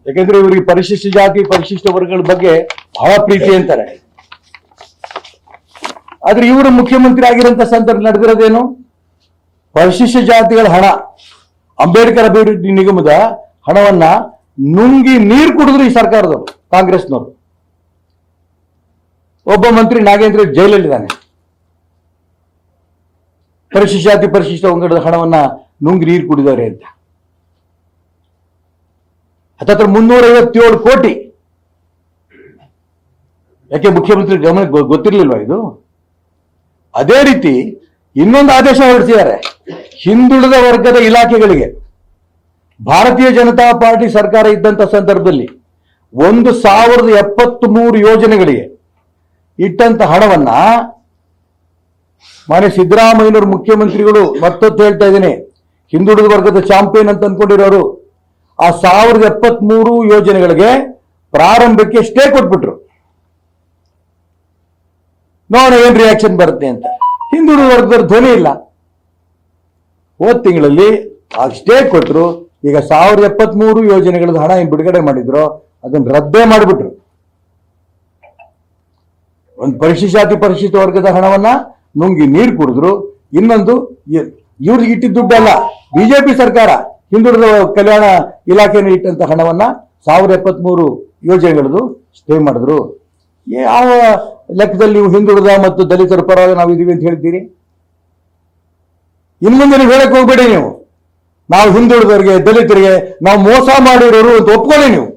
ಯಾಕಂದ್ರೆ ಇವರಿಗೆ ಪರಿಶಿಷ್ಟ ಜಾತಿ ಪರಿಶಿಷ್ಟ ವರ್ಗಗಳ ಬಗ್ಗೆ ಬಹಳ ಪ್ರೀತಿ ಅಂತಾರೆ. ಆದ್ರೆ ಇವರು ಮುಖ್ಯಮಂತ್ರಿ ಆಗಿರೋಂಥ ಸಂದರ್ಭ ನಡೆದಿರೋದೇನು? ಪರಿಶಿಷ್ಟ ಜಾತಿಗಳ ಹಣ, ಅಂಬೇಡ್ಕರ್ ಅಭಿವೃದ್ಧಿ ನಿಗಮದ ಹಣವನ್ನ ನುಂಗಿ ನೀರು ಕುಡಿದ್ರು ಈ ಸರ್ಕಾರದವರು, ಕಾಂಗ್ರೆಸ್ನವರು. ಒಬ್ಬ ಮಂತ್ರಿ ನಾಗೇಂದ್ರ ಜೈಲಲ್ಲಿದ್ದಾನೆ. ಪರಿಶಿಷ್ಟ ಜಾತಿ ಪರಿಶಿಷ್ಟ ವರ್ಗದ ಹಣವನ್ನ ನುಂಗಿ ನೀರು ಕುಡಿದವ್ರೆ ಅಂತ. ಹತ್ತತ್ರ 357 ಕೋಟಿ. ಯಾಕೆ ಮುಖ್ಯಮಂತ್ರಿ ಗಮನಕ್ಕೆ ಗೊತ್ತಿರ್ಲಿಲ್ವಾ ಇದು? ಅದೇ ರೀತಿ ಇನ್ನೊಂದು ಆದೇಶ ಹೊರಡಿಸಿದ್ದಾರೆ. ಹಿಂದುಳಿದ ವರ್ಗದ ಇಲಾಖೆಗಳಿಗೆ ಭಾರತೀಯ ಜನತಾ ಪಾರ್ಟಿ ಸರ್ಕಾರ ಇದ್ದಂತ ಸಂದರ್ಭದಲ್ಲಿ 1073 ಯೋಜನೆಗಳಿಗೆ ಇಟ್ಟಂತ ಹಣವನ್ನ ಮಾನ್ಯ ಸಿದ್ದರಾಮಯ್ಯನವರು ಮುಖ್ಯಮಂತ್ರಿಗಳು ಮತ್ತೊತ್ತು ಹೇಳ್ತಾ ಇದ್ದೀನಿ, ಹಿಂದುಳಿದ ವರ್ಗದ ಚಾಂಪಿಯನ್ ಅಂತ ಅನ್ಕೊಂಡಿರೋರು ಆ 1073 ಯೋಜನೆಗಳಿಗೆ ಪ್ರಾರಂಭಕ್ಕೆ ಸ್ಟೇ ಕೊಟ್ಬಿಟ್ರು. ನೋಡೋಣ ಏನ್ ರಿಯಾಕ್ಷನ್ ಬರುತ್ತೆ ಅಂತ. ಹಿಂದುಳಿದ ವರ್ಗದ ಧ್ವನಿ ಇಲ್ಲ. ಹೋದ ತಿಂಗಳಲ್ಲಿ ಆ ಸ್ಟೇ ಕೊಟ್ಟರು. ಈಗ 1073 ಯೋಜನೆಗಳದ್ದು ಹಣ ಏನ್ ಬಿಡುಗಡೆ ಮಾಡಿದ್ರು ಅದನ್ನ ರದ್ದೇ ಮಾಡಿಬಿಟ್ರು. ಒಂದು ಪರಿಶಿಷ್ಟ ಜಾತಿ ಪರಿಶಿಷ್ಟ ವರ್ಗದ ಹಣವನ್ನ ನುಂಗಿ ನೀರು ಕುಡಿದ್ರು. ಇನ್ನೊಂದು ಇವ್ರಿಗೆ ಇಟ್ಟಿದ್ದ ದುಡ್ಡಲ್ಲ, ಬಿಜೆಪಿ ಸರ್ಕಾರ ಹಿಂದುಳಿದ ಕಲ್ಯಾಣ ಇಲಾಖೆಯನ್ನು ಇಟ್ಟಂತ ಹಣವನ್ನ 1073 ಯೋಜನೆಗಳದ್ದು ಸ್ಟೇ ಮಾಡಿದ್ರು. ಯಾವ ಲೆಕ್ಕದಲ್ಲಿ ನೀವು ಹಿಂದುಳಿದ ಮತ್ತು ದಲಿತರ ಪರವಾಗಿ ನಾವು ಇದೀವಿ ಅಂತ ಹೇಳ್ತೀರಿ? ಇನ್ಮುಂದೆ ನೀವು ಹೇಳಕ್ ಹೋಗ್ಬೇಡಿ. ನೀವು ನಾವು ಹಿಂದುಳಿದವರಿಗೆ ದಲಿತರಿಗೆ ನಾವು ಮೋಸ ಮಾಡಿರೋರು ಅಂತ ಒಪ್ಕೊಳ್ಳಿ. ನೀವು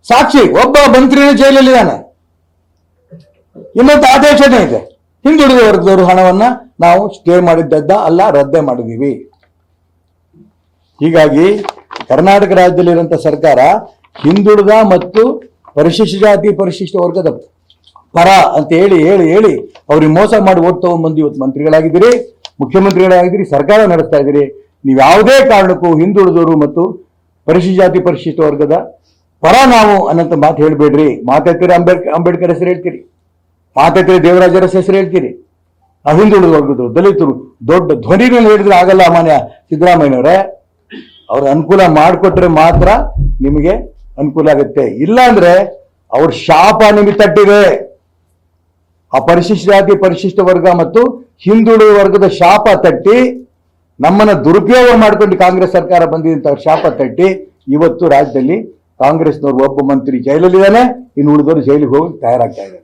ಸಾಕ್ಷಿ, ಒಬ್ಬ ಮಂತ್ರಿನ ಜೈಲಲ್ಲಿದ್ದಾನೆ. ಇನ್ನೊಂದು ಆದೇಶನೇ ಇದೆ, ಹಿಂದುಳಿದ ವರ್ಗದವರು ಹಣವನ್ನ ನಾವು ಸ್ಟೇ ಮಾಡಿದ್ದದ್ದ ಅಲ್ಲ, ರದ್ದೆ ಮಾಡಿದೀವಿ. ಹೀಗಾಗಿ ಕರ್ನಾಟಕ ರಾಜ್ಯದಲ್ಲಿರುವಂತಹ ಸರ್ಕಾರ ಹಿಂದುಳಿದ ಮತ್ತು ಪರಿಶಿಷ್ಟ ಜಾತಿ ಪರಿಶಿಷ್ಟ ವರ್ಗದ ಪರ ಅಂತ ಹೇಳಿ ಹೇಳಿ ಹೇಳಿ ಅವ್ರಿಗೆ ಮೋಸ ಮಾಡಿ ಓಟ್ ತಗೊಂಡ್ಬಂದು ಇವತ್ತು ಮಂತ್ರಿಗಳಾಗಿದ್ದೀರಿ, ಮುಖ್ಯಮಂತ್ರಿಗಳಾಗಿದ್ದೀರಿ, ಸರ್ಕಾರ ನಡೆಸ್ತಾ ಇದ್ದೀರಿ. ನೀವು ಯಾವುದೇ ಕಾರಣಕ್ಕೂ ಹಿಂದುಳಿದವರು ಮತ್ತು ಪರಿಶಿಷ್ಟ ಜಾತಿ ಪರಿಶಿಷ್ಟ ವರ್ಗದ ಪರ ನಾವು ಅನ್ನೋಂಥ ಮಾತು ಹೇಳ್ಬೇಡ್ರಿ. ಮಾತಾಡ್ತೀರಿ ಅಂಬೇಡ್ಕರ್ ಹೆಸರು ಹೇಳ್ತೀರಿ, ಮಾತಾಡ್ತೀರಿ ದೇವರಾಜರ ಹೆಸರು ಹೇಳ್ತೀರಿ. ಆ ಹಿಂದುಳಿದ ವರ್ಗದ್ರು ದಲಿತರು ದೊಡ್ಡ ಧ್ವನಿಗಳನ್ನು ಹೇಳಿದ್ರೆ ಆಗಲ್ಲ. ಮಾನ್ಯ ಸಿದ್ದರಾಮಯ್ಯನವರೇ, ಅವ್ರ ಅನುಕೂಲ ಮಾಡಿಕೊಟ್ರೆ ಮಾತ್ರ ನಿಮಗೆ ಅನುಕೂಲ ಆಗುತ್ತೆ. ಇಲ್ಲ ಅಂದ್ರೆ ಅವ್ರ ಶಾಪ ನಿಮಗೆ ತಟ್ಟಿದೆ. ಆ ಪರಿಶಿಷ್ಟ ಜಾತಿ ಪರಿಶಿಷ್ಟ ವರ್ಗ ಮತ್ತು ಹಿಂದುಳಿದ ವರ್ಗದ ಶಾಪ ತಟ್ಟಿ ನಮ್ಮನ್ನ ದುರುಪಯೋಗ ಮಾಡ್ಕೊಂಡು ಕಾಂಗ್ರೆಸ್ ಸರ್ಕಾರ ಬಂದಿದ್ದಂತ ಶಾಪ ತಟ್ಟಿ ಇವತ್ತು ರಾಜ್ಯದಲ್ಲಿ ಕಾಂಗ್ರೆಸ್ನವ್ರು ಒಬ್ಬ ಮಂತ್ರಿ ಜೈಲಲ್ಲಿದ್ದಾನೆ, ಇನ್ನು ಉಳಿದವರು ಜೈಲಿಗೆ ಹೋಗಿ ತಯಾರಾಗ್ತಾ ಇದ್ದಾರೆ.